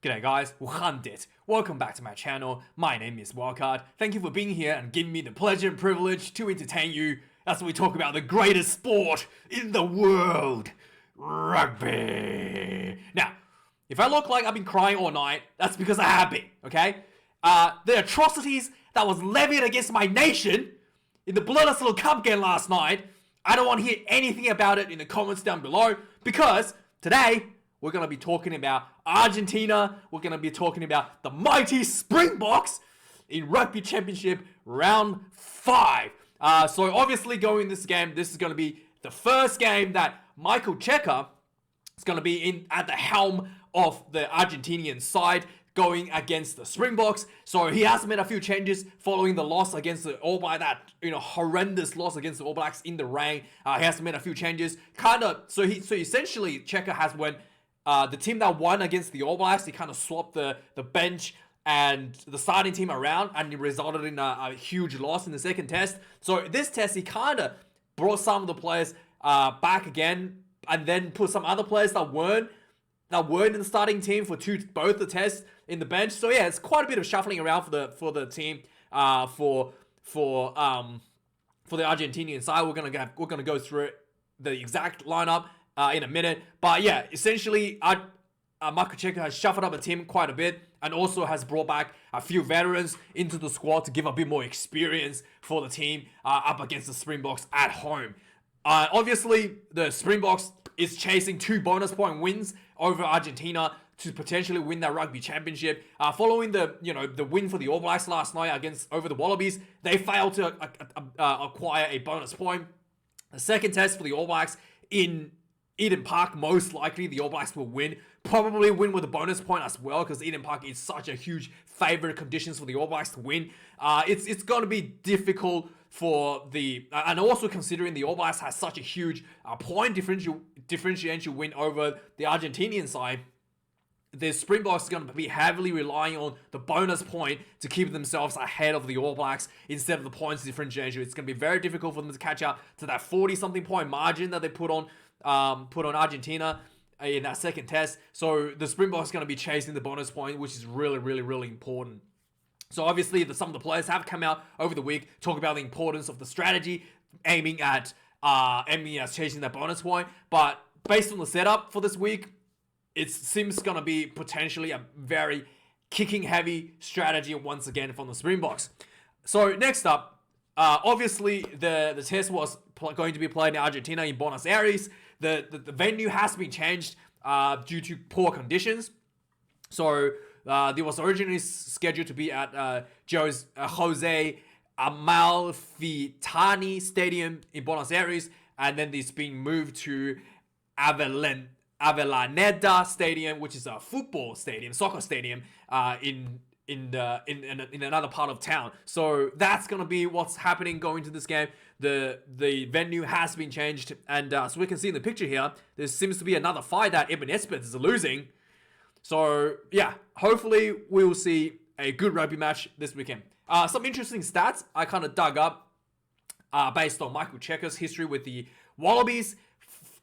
G'day guys, Wildkard. Welcome back to my channel. My name is Wildkard. Thank you for being here and giving me the pleasure and privilege to entertain you as we talk about the greatest sport in the world, rugby. Now, if I look like I've been crying all night, that's because I have been, okay? The atrocities that was levied against my nation in the bloodless little cup game last night, I don't want to hear anything about it in the comments down below because today, we're going to be talking about Argentina. We're going to be talking about the mighty Springboks in Rugby Championship Round 5. So obviously going this game, this is going to be the first game that Michael Cheika is going to be at the helm of the Argentinian side going against the Springboks. So he has made a few changes following the loss against the All Blacks, that horrendous loss against the All Blacks in the rain. He has made a few changes. So essentially Cheika has went. The team that won against the All Blacks, he kind of swapped the bench and the starting team around, and it resulted in a huge loss in the second test. So this test, he kind of brought some of the players back again, and then put some other players that weren't in the starting team for both the tests in the bench. So yeah, it's quite a bit of shuffling around for the team for the Argentinian side. We're gonna go through the exact lineup in a minute, but yeah, essentially, Michael Cheika has shuffled up a team quite a bit, and also has brought back a few veterans into the squad to give a bit more experience for the team up against the Springboks at home. Obviously, the Springboks is chasing 2 bonus point wins over Argentina to potentially win that rugby championship. Following the win for the All Blacks last night over the Wallabies, they failed to acquire a bonus point. The second test for the All Blacks in Eden Park, most likely the All Blacks will win. Probably win with a bonus point as well, because Eden Park is such a huge favorite conditions for the All Blacks to win. It's going to be difficult for and also considering the All Blacks has such a huge point differential win over the Argentinian side, the Springboks is going to be heavily relying on the bonus point to keep themselves ahead of the All Blacks instead of the points differential. It's going to be very difficult for them to catch up to that 40-something point margin that they put on Argentina in that second test. So the Springboks going to be chasing the bonus point, which is really, really, really important. So obviously, some of the players have come out over the week, talk about the importance of the strategy, aiming at chasing that bonus point. But based on the setup for this week, it seems going to be potentially a very kicking-heavy strategy once again from the Springboks. So next up, obviously the test was going to be played in Argentina in Buenos Aires. The venue has been changed due to poor conditions. So there was originally scheduled to be at Jose Amalfitani Stadium in Buenos Aires, and then it's being moved to Avellaneda Stadium, which is a soccer stadium in another part of town. So that's gonna be what's happening going to this game. The venue has been changed, and so we can see in the picture here, there seems to be another fight that Eben Espen is losing. So yeah, hopefully we'll see a good rugby match this weekend. Some interesting stats I kind of dug up based on Michael Cheika's history with the Wallabies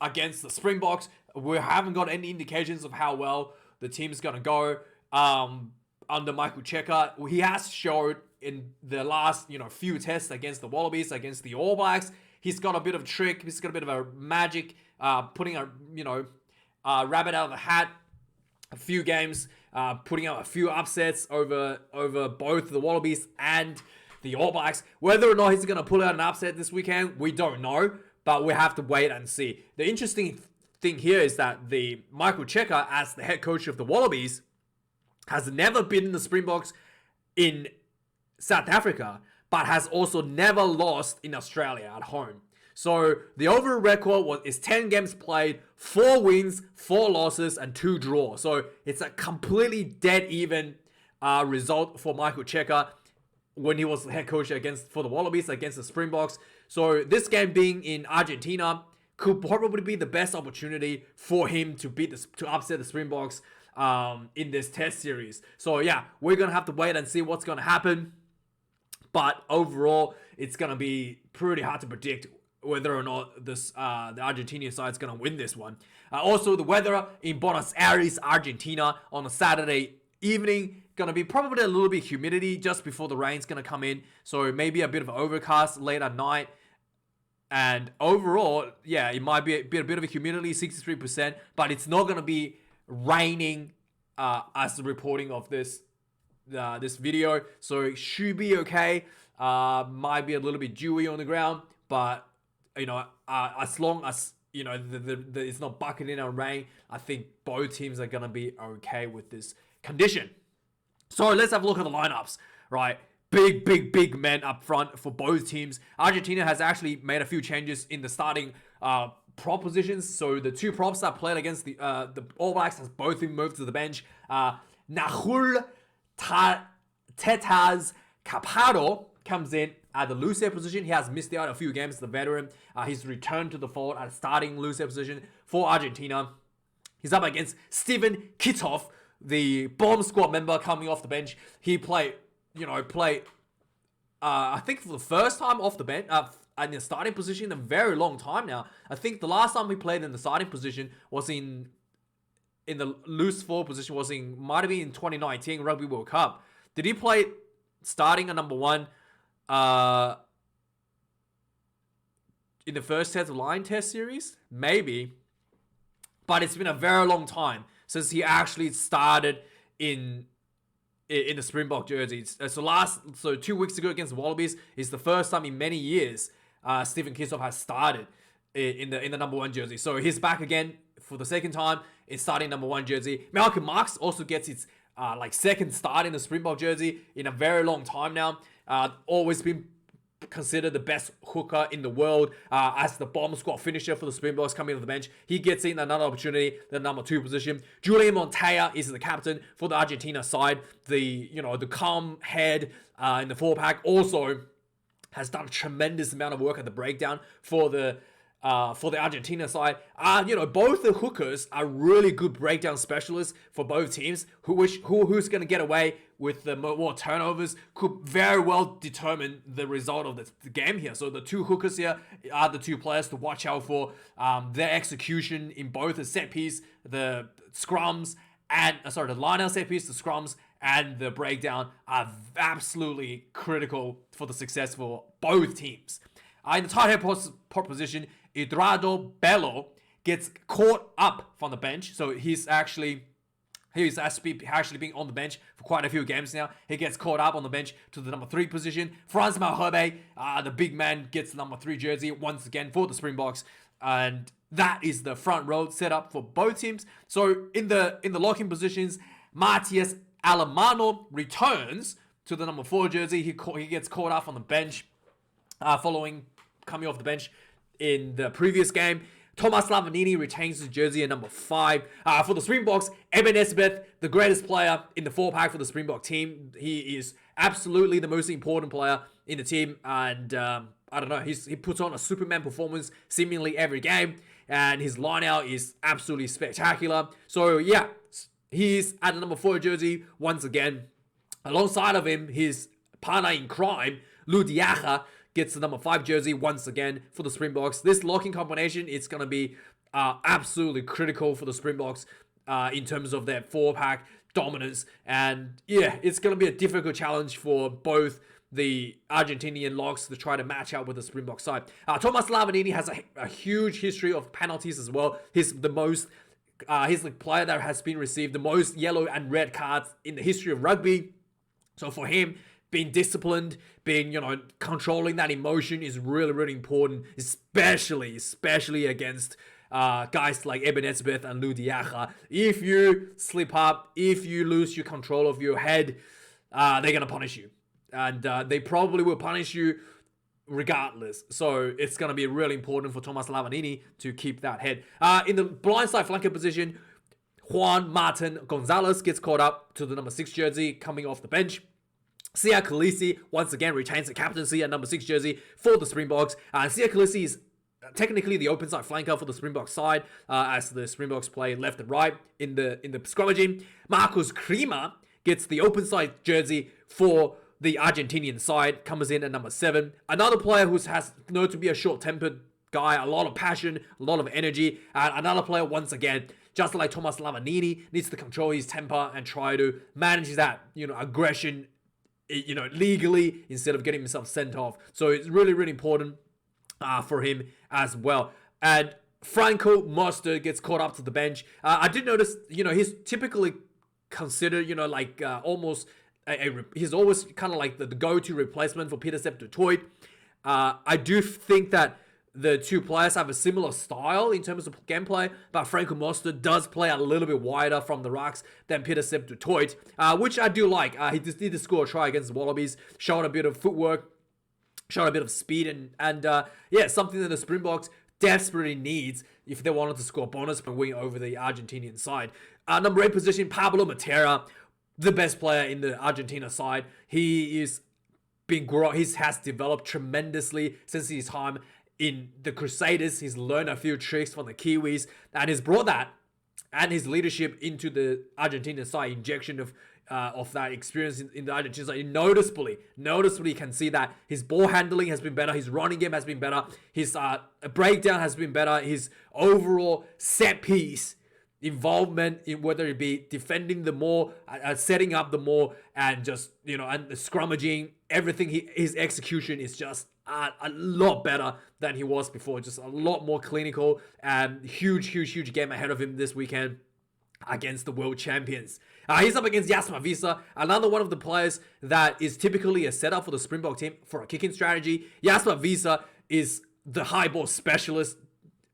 against the Springboks. We haven't got any indications of how well the team's gonna go under Michael Cheika. He has showed in the last few tests against the Wallabies, against the All Blacks, he's got a bit of a trick. He's got a bit of a magic, putting a rabbit out of the hat. A few games, putting out a few upsets over both the Wallabies and the All Blacks. Whether or not he's going to pull out an upset this weekend, we don't know, but we have to wait and see. The interesting thing here is that the Michael Cheika, as the head coach of the Wallabies, has never been in the Springboks in South Africa, but has also never lost in Australia at home. So the overall record is 10 games played, 4 wins, 4 losses, and 2 draws. So it's a completely dead even result for Michael Cheika when he was the head coach for the Wallabies against the Springboks. So this game being in Argentina could probably be the best opportunity for him to upset the Springboks in this test series. So yeah, we're gonna have to wait and see what's gonna happen. But overall, it's gonna be pretty hard to predict whether or not this the Argentinian side is going to win this one. Also, the weather in Buenos Aires, Argentina on a Saturday evening, going to be probably a little bit humidity just before the rain's going to come in. So maybe a bit of overcast late at night. And overall, yeah, it might be a bit of a humidity, 63%, but it's not going to be raining as the reporting of this video. So it should be okay. Might be a little bit dewy on the ground, but as long as it's not bucketing on rain, I think both teams are gonna be okay with this condition. So let's have a look at the lineups, right? Big men up front for both teams. Argentina has actually made a few changes in the starting prop positions. So the two props that played against the All Blacks has both been moved to the bench. Nahul Tetaz Caparo comes in at the loose head position. He has missed out a few games, the veteran. He's returned to the fold at starting loose head position for Argentina. He's up against Steven Kitov, the bomb squad member coming off the bench. He played, I think for the first time off the bench, in the starting position in a very long time now. I think the last time he played in the starting position was in the loose forward position might have been in 2019 Rugby World Cup. Did he play starting at number 1 in the first test of Lion Test series? Maybe. But it's been a very long time since he actually started in the Springbok jersey. So 2 weeks ago against the Wallabies is the first time in many years Steven Kitov has started in the number 1 jersey. So he's back again for the second time in starting number 1 jersey. Malcolm Marx also gets its second start in the Springbok jersey in a very long time now. Always been considered the best hooker in the world as the bomb squad finisher for the Springboks coming off the bench. He gets in another opportunity, the number 2 position. Julian Montoya is the captain for the Argentina side. The calm head in the 4-pack also has done a tremendous amount of work at the breakdown for the Argentina side. Both the hookers are really good breakdown specialists for both teams. Who's going to get away with the more turnovers could very well determine the result of the game here. So the two hookers here are the two players to watch out for. Their execution in both the set piece, the scrums, and the line-out set piece, the scrums, and the breakdown are absolutely critical for the success for both teams. In the tight head prop position, Eduardo Bello gets caught up from the bench. So he's actually been on the bench for quite a few games now. He gets caught up on the bench to the number 3 position. Franz Malherbe, the big man, gets the number 3 jersey once again for the Springboks. And that is the front row set up for both teams. So in the locking positions, Matias Alemano returns to the number 4 jersey. He gets caught up on the bench following coming off the bench in the previous game. Thomas Lavanini retains his jersey at number 5. For the Springboks, Eben Etzebeth, the greatest player in the 4-pack for the Springbok team. He is absolutely the most important player in the team. And he puts on a Superman performance seemingly every game. And his line-out is absolutely spectacular. So yeah, he's at the number 4 jersey once again. Alongside of him, his partner in crime, Lou Diacha, gets the number 5 jersey once again for the Springboks. This locking combination is going to be absolutely critical for the Springboks in terms of their 4-pack dominance. And yeah, it's going to be a difficult challenge for both the Argentinian locks to try to match up with the Springbok side. Thomas Lavanini has a huge history of penalties as well. He's the player that has been received the most yellow and red cards in the history of rugby. So for him, being disciplined, controlling that emotion is really, really important, especially against guys like Eben Etzebeth and Lou Diacha. If you slip up, if you lose your control of your head, they're going to punish you. And they probably will punish you regardless. So it's going to be really important for Thomas Lavanini to keep that head. In the blindside flanker position, Juan Martin Gonzalez gets caught up to the number 6 jersey coming off the bench. Sia Khaleesi once again retains the captaincy at number 6 jersey for the Springboks. Sia Khaleesi is technically the open side flanker for the Springboks side as the Springboks play left and right in the scrummaging. Marcus Krima gets the open side jersey for the Argentinian side, comes in at number 7. Another player who has known to be a short-tempered guy, a lot of passion, a lot of energy. And another player, once again, just like Thomas Lavanini, needs to control his temper and try to manage that, aggression, legally, instead of getting himself sent off. So it's really, really important for him as well. And Franco Mostert gets caught up to the bench. I did notice, he's typically considered, almost he's always kind of like the go-to replacement for Peter Sepp du Toit. I do think that the two players have a similar style in terms of gameplay, but Franco Mostert does play a little bit wider from the rucks than Peter Sepp du Toit, which I do like. He just did score a try against the Wallabies, showed a bit of footwork, showed a bit of speed, and something that the Springboks desperately needs if they wanted to score a bonus point win over the Argentinian side. Number 8 position, Pablo Matera, the best player in the Argentina side. He has developed tremendously since his time in the Crusaders. He's learned a few tricks from the Kiwis, and he's brought that and his leadership into the Argentina side. Injection of that experience in the Argentina side. Noticeably you can see that his ball handling has been better, his running game has been better, his breakdown has been better, his overall set piece involvement, in whether it be defending the more, setting up the more, and just and the scrummaging, everything. His execution is just a lot better than he was before. Just a lot more clinical, and huge game ahead of him this weekend against the world champions. He's up against Jasper Wiese, another one of the players that is typically a setup for the Springbok team for a kicking strategy. Jasper Wiese is the high ball specialist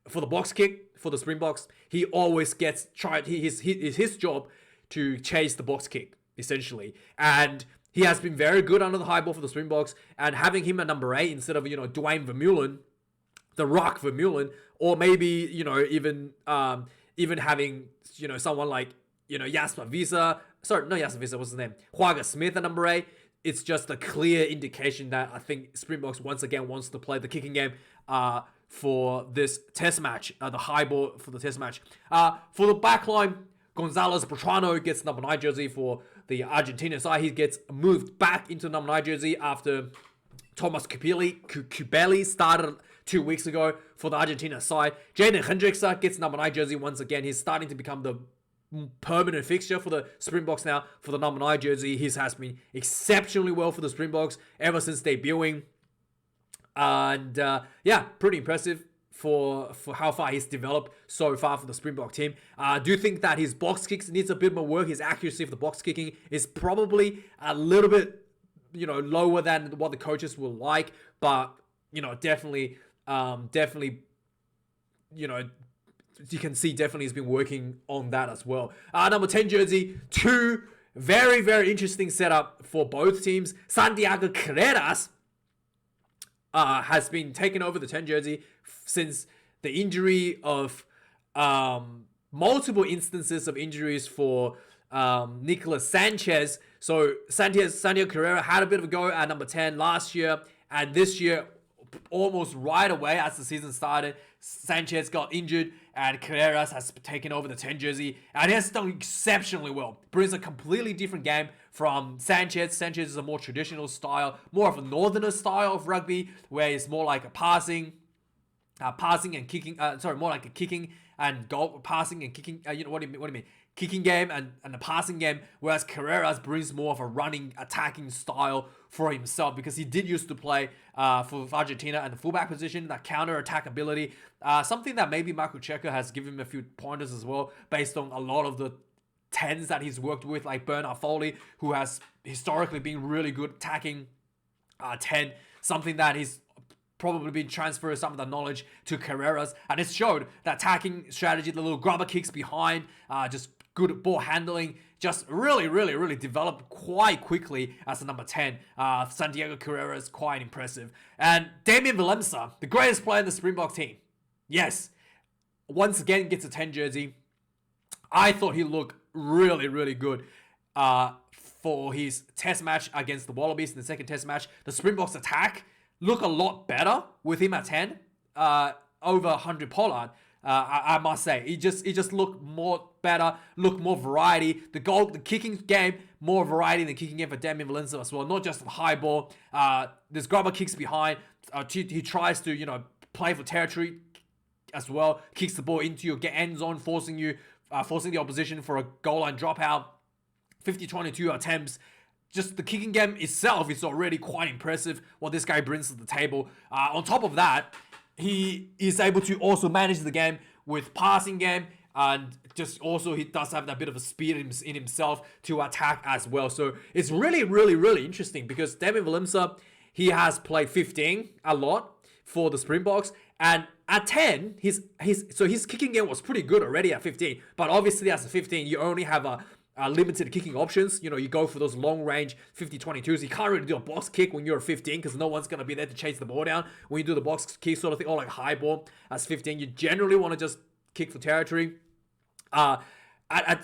for the box kick for the Springboks. He always gets tried. His job to chase the box kick, essentially. And he has been very good under the high ball for the Springboks. And having him at number 8 instead of, Dwayne Vermeulen, the Rock Vermeulen, or maybe, even having, someone like, Jasper Wiese. Sorry, not Jasper Wiese, what's his name? Huaga Smith at number 8. It's just a clear indication that I think Springboks once again wants to play the kicking game for this test match, the high ball for the test match. For the back line, Gonzalez Bertrano gets number 9 jersey for the Argentina side. He gets moved back into number 9 jersey after Thomas Kubeli started 2 weeks ago for the Argentina side. Jaden Hendrickson gets number 9 jersey once again. He's starting to become the permanent fixture for the Springboks now for the number 9 jersey. He has been exceptionally well for the Springboks ever since debuting. And pretty impressive for how far he's developed so far for the Springbok team. I do think that his box kicks needs a bit more work. His accuracy of the box kicking is probably a little bit, lower than what the coaches will like. But, definitely, you can see definitely he's been working on that as well. Number 10 jersey, 2 very, very interesting setup for both teams. Santiago Carreras has been taking over the 10 jersey since the injury of multiple instances of injuries for Nicolas Sanchez. So Santiago Carrera had a bit of a go at number 10 last year, and this year, almost right away as the season started, Sanchez got injured and Carreras has taken over the 10 jersey, and he has done exceptionally well. Brings a completely different game from Sanchez. Sanchez is a more traditional style, more of a northerner style of rugby, where it's more like a passing and kicking, more like a kicking and goal, passing and kicking, what do you mean? Kicking game and a passing game, whereas Carreras brings more of a running, attacking style for himself, because he did used to play for Argentina and the fullback position, that counter-attack ability, something that maybe Michael Cheika has given him a few pointers as well, based on a lot of the 10s that he's worked with, like Bernard Foley, who has historically been really good attacking 10, something that he's probably been transferred some of the knowledge to Carreras, and it's showed that attacking strategy, the little grubber kicks behind, just good ball handling, just really developed quite quickly as the number 10. Santiago Carrera is quite impressive. And Damien Valemsa, the greatest player in the Springbok team, yes, once again gets a 10 jersey. I thought he looked really good for his test match against the Wallabies in the second test match. The Springboks attack look a lot better with him at 10 over 100 Pollard. I must say, he just looked more better, looked more variety. The kicking game, more variety in the kicking game for Damien Valemsa as well. Not just the high ball. There's grubber kicks behind. He tries to play for territory as well. Kicks the ball into your end zone, forcing the opposition for a goal line dropout. 50-22 attempts. Just the kicking game itself is already quite impressive what this guy brings to the table. On top of that, he is able to also manage the game with passing game, and just also he does have that bit of a speed in himself to attack as well. So it's really, really, really interesting because Damian Willemse, he has played 15 a lot for the Springboks, and at 10, his kicking game was pretty good already at 15. But obviously, as a 15, you only have a limited kicking options. You know, you go for those long range 50-22s. You can't really do a box kick when you're 15 because no one's gonna be there to chase the ball down. When you do the box kick sort of thing, or like high ball as 15, you generally want to just kick for territory.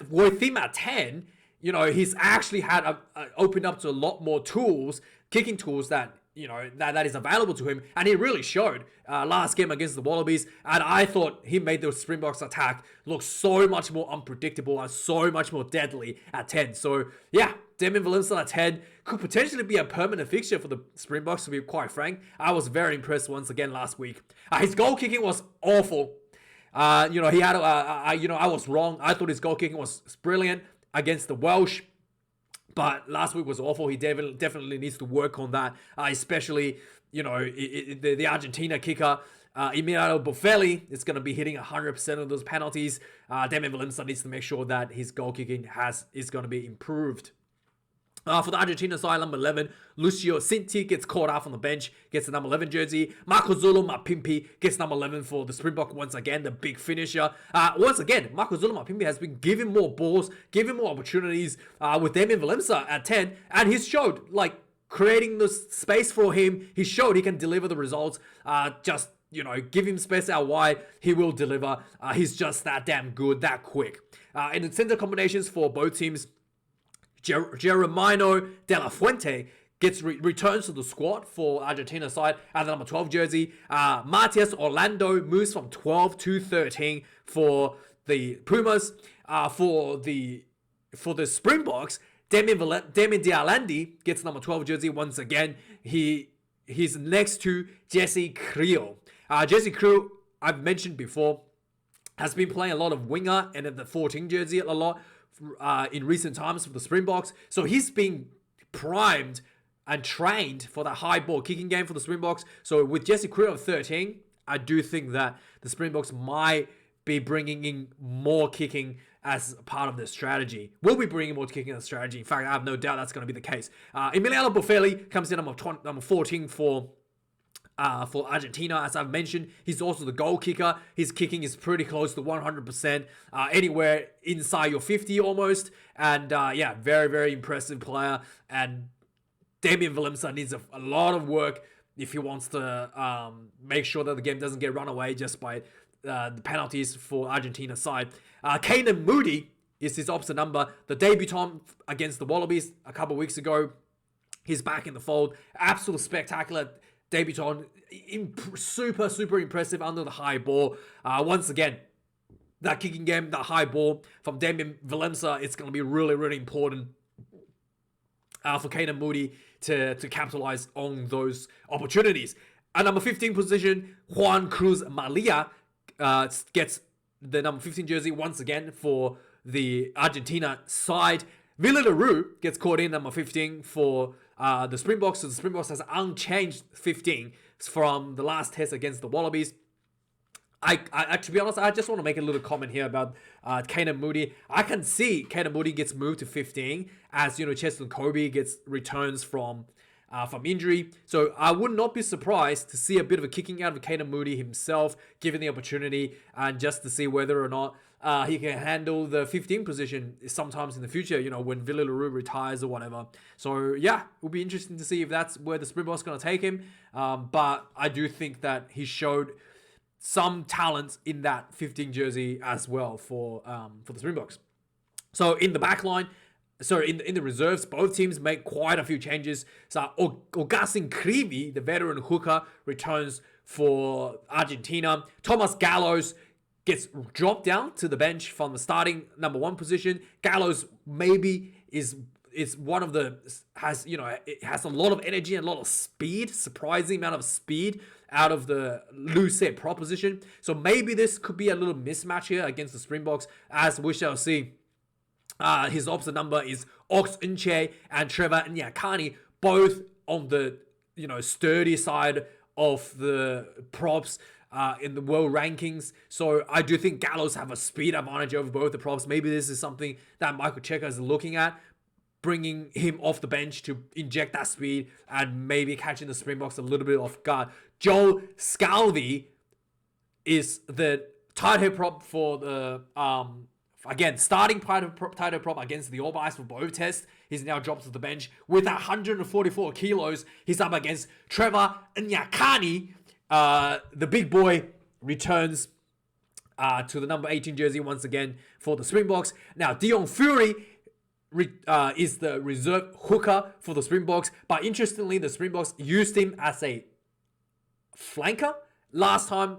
With him at 10, you know, he's actually had opened up to a lot more tools, kicking tools that, you know, that is available to him, and he really showed last game against the Wallabies. And I thought he made the Springboks attack look so much more unpredictable and so much more deadly at 10. So yeah, Damian Willemse at 10 could potentially be a permanent fixture for the Springboks, to be quite frank. I was very impressed once again last week. His goal kicking was awful. You know, he had I was wrong. I thought his goal kicking was brilliant against the Welsh. But last week was awful. He definitely needs to work on that, especially, you know, the Argentina kicker, Emiliano Boffelli, is going to be hitting 100% of those penalties. Damian Willemse needs to make sure that his goal kicking is going to be improved. For the Argentina side, number 11, Lucio Cinti gets caught out on the bench, gets the number 11 jersey. Marco Zulu Mapimpi gets number 11 for the Springbok once again, the big finisher. Once again, Marco Zulu Mapimpi has been given more balls, given more opportunities with Damian Willemse at 10, and he's showed, like, creating the space for him. He showed he can deliver the results. Just, you know, give him space out wide, he will deliver. He's just that damn good, that quick. In the center combinations for both teams, Jeremino De La Fuente returns to the squad for Argentina side at the number 12 jersey. Matias Orlando moves from 12 to 13 for the Pumas. For the Springboks, Damien Dialandi gets number 12 jersey once again. He's next to Jesse Creel. Jesse Creel, I've mentioned before, has been playing a lot of winger and at the 14 jersey a lot in recent times for the Springboks. So he's being primed and trained for that high ball kicking game for the Springboks. So with Jesse Creel of 13, I do think that the Springboks might be bringing in more kicking as part of their strategy. We'll be bringing more kicking as strategy. In fact, I have no doubt that's going to be the case. Emiliano Boffelli comes in number 14 for Argentina. As I've mentioned, he's also the goal kicker. His kicking is pretty close to 100%, anywhere inside your 50 almost. And yeah, very, very impressive player. And Damian Willemse needs a lot of work if he wants to make sure that the game doesn't get run away just by the penalties for Argentina side. Kanan Moody is his opposite number. The debutant against the Wallabies a couple weeks ago. He's back in the fold. Absolute spectacular debutant, super, super impressive under the high ball. Once again, that kicking game, that high ball from Damian Willemse, it's going to be really, really important for Kanan Moody to capitalize on those opportunities. At number 15 position, Juan Cruz Malia gets the number 15 jersey once again for the Argentina side. Villa LaRue gets caught in number 15 for the Springboks. So the Springboks has unchanged 15 from the last test against the Wallabies. I to be honest, I just want to make a little comment here about Kanan Moody. I can see Kanan Moody gets moved to 15 as, you know, Cheslin Kobe returns from injury. So I would not be surprised to see a bit of a kicking out of Kanan Moody himself, given the opportunity, and just to see whether or not he can handle the 15 position sometimes in the future, you know, when Villa LaRue retires or whatever. So yeah, it will be interesting to see if that's where the Springboks going to take him. But I do think that he showed some talent in that 15 jersey as well for the Springboks. So in the back line, in the reserves, both teams make quite a few changes. So Augustin Krivi, the veteran hooker, returns for Argentina. Thomas Gallows gets dropped down to the bench from the starting number 1 position. Gallows maybe is is one of the has it has a lot of energy and a lot of speed, surprising amount of speed out of the loose set proposition. So maybe this could be a little mismatch here against the Springboks, as we shall see. His opposite number is Ox Nche and Trevor Nyakani, both on the sturdy side of the props in the world rankings. So I do think Gallows have a speed advantage over both the props. Maybe this is something that Michael Cheika is looking at, bringing him off the bench to inject that speed and maybe catching the Springboks a little bit off guard. Joel Scalvi is the tight head prop for the again, starting tight head prop against the All Blacks for both tests. He's now dropped to the bench with 144 kilos. He's up against Trevor Nyakani. The big boy returns to the number 18 jersey once again for the Springboks. Now, Dion Fury is the reserve hooker for the Springboks. But interestingly, the Springboks used him as a flanker last time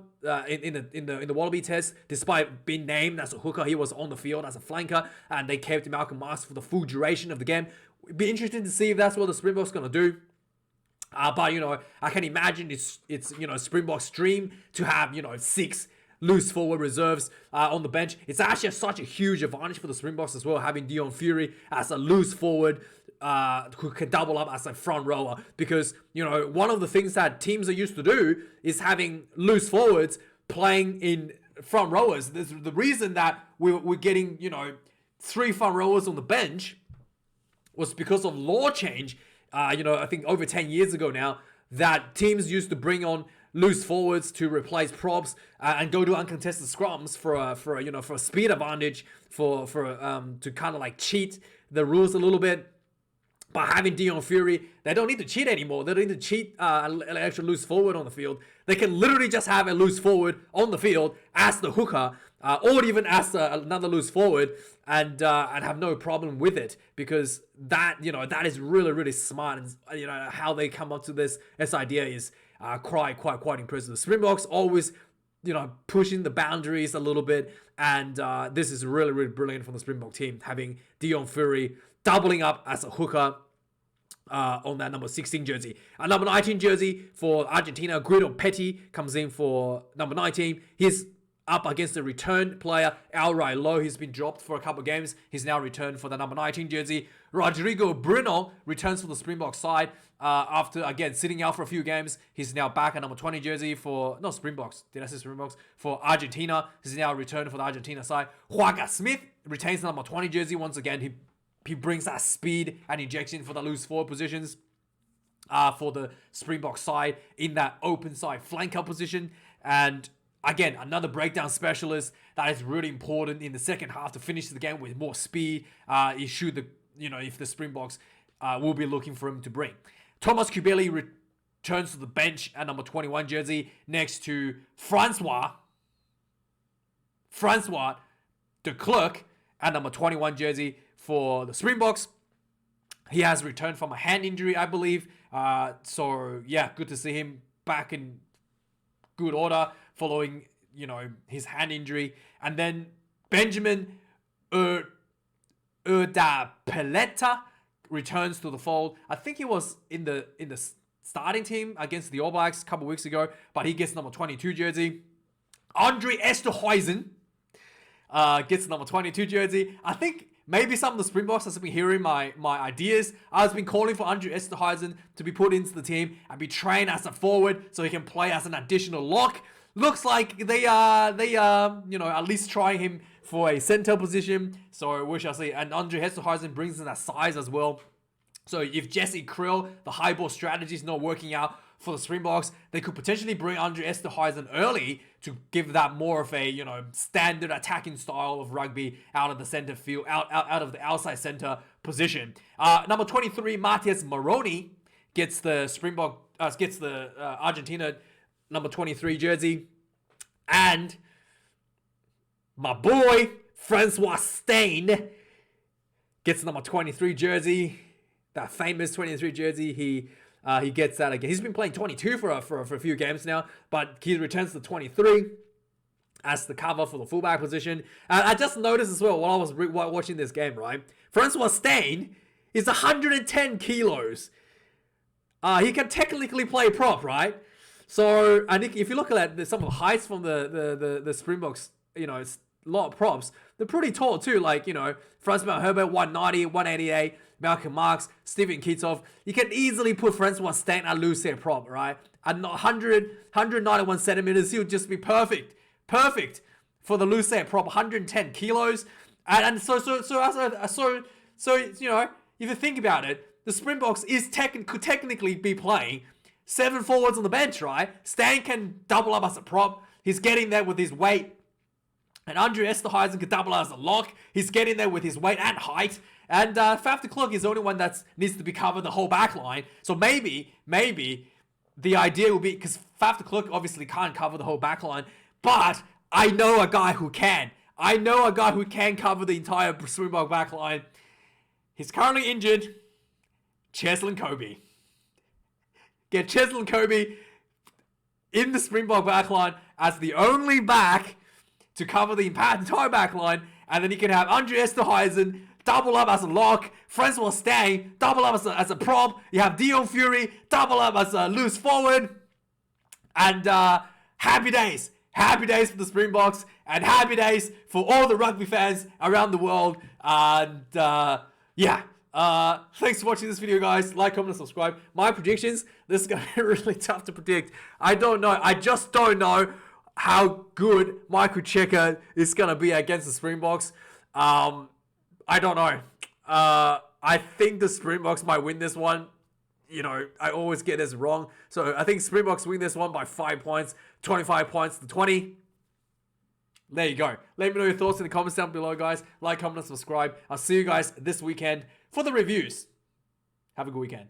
in the Wallaby test. Despite being named as a hooker, he was on the field as a flanker, and they kept him Malcolm Mask for the full duration of the game. It'd be interesting to see if that's what the Springboks gonna do. But I can imagine it's Springbok's dream to have 6 loose forward reserves on the bench. It's actually such a huge advantage for the Springboks as well, having Dion Fury as a loose forward who can double up as a front rower. Because one of the things that teams are used to do is having loose forwards playing in front rowers. The reason that we're getting 3 front rowers on the bench was because of law change. I think over 10 years ago now, that teams used to bring on loose forwards to replace props and go to uncontested scrums for a speed advantage to kind of like cheat the rules a little bit. By having Dion Fury, they don't need to cheat anymore. They don't need to cheat an extra loose forward on the field. They can literally just have a loose forward on the field as the hooker, or even as another loose forward, and have no problem with it, because that is really, really smart. And how they come up to this idea is quite impressive. The Springboks always pushing the boundaries a little bit, and this is really, really brilliant from the Springbok team, having Dion Fury doubling up as a hooker on that number 16 jersey. And number 19 jersey for Argentina, Guido Petty comes in for number 19. He's up against the return player, Elroy Lowe. He's been dropped for a couple of games. He's now returned for the number 19 jersey. Rodrigo Bruno returns for the Springbok side after, again, sitting out for a few games. He's now back at number 20 jersey for, no, Springboks. Did I say Springboks? For Argentina. He's now returned for the Argentina side. Huaga Smith retains the number 20 jersey once again. He brings that speed and injection for the loose forward positions for the Springbok side in that open side flanker position. And again, another breakdown specialist that is really important in the second half to finish the game with more speed. If the Springboks will be looking for him to bring. Thomas Kubeli returns to the bench at number 21 jersey next to Francois de Klerk at number 21 jersey for the Springboks. He has returned from a hand injury, I believe. So yeah, good to see him back in good order following his hand injury. And then Benjamin Erdapeleta returns to the fold. I think he was in the starting team against the All Blacks a couple weeks ago, but he gets number 22 jersey. Andre Esterhuizen gets number 22 jersey. I think maybe some of the Springboks have been hearing my ideas. I've been calling for Andre Esterhuizen to be put into the team and be trained as a forward so he can play as an additional lock. Looks like they are at least trying him for a center position. So we shall see. And Andre Esterhuizen brings in that size as well. So if Jesse Krill, the high ball strategy is not working out for the Springboks, they could potentially bring Andre Esterhuizen early to give that more of a standard attacking style of rugby out of the center field, out of the outside center position. Number 23, Matias Moroni gets the Argentina number 23 jersey, and my boy Francois Steyn gets number 23 jersey. That famous 23 jersey, he gets that again. He's been playing 22 for a few games now, but he returns to 23 as the cover for the fullback position. I just noticed as well while I was watching this game, right? Francois Steyn is 110 kilos. He can technically play prop, right? So, and if you look at some of the heights from the Springboks, it's a lot of props. They're pretty tall too. Like, Francois Herbert, 190, 188, Malcolm Marx, Steven Kitov. You can easily put Francois Stain at loose hair prop, right? At 191 centimeters, he would just be perfect. Perfect for the loose hair prop, 110 kilos. And so, if you think about it, the Springboks could technically be playing 7 forwards on the bench, right? Stan can double up as a prop. He's getting there with his weight. And Andre Esterhuizen can double up as a lock. He's getting there with his weight and height. And Faf de Klerk is the only one that needs to be covered the whole back line. So maybe the idea will be, because Faf de Klerk obviously can't cover the whole back line, but I know a guy who can. I know a guy who can cover the entire Springbok back line. He's currently injured. Cheslin Kobe. Get Cheslin Kobe in the Springbok backline as the only back to cover the entire backline, and then you can have Andre Esterhuizen double up as a lock, Francois Stain double up as a prop, you have Dion Fury double up as a loose forward, and happy days for the Springboks, and happy days for all the rugby fans around the world, and thanks for watching this video, guys. Like, comment, and subscribe. My predictions, this is going to be really tough to predict. I don't know. I just don't know how good Michael Cheika is going to be against the Springboks. I don't know. I think the Springboks might win this one. I always get this wrong. So I think Springboks win this one by 5 points, 25 points to 20. There you go. Let me know your thoughts in the comments down below, guys. Like, comment, and subscribe. I'll see you guys this weekend for the reviews. Have a good weekend.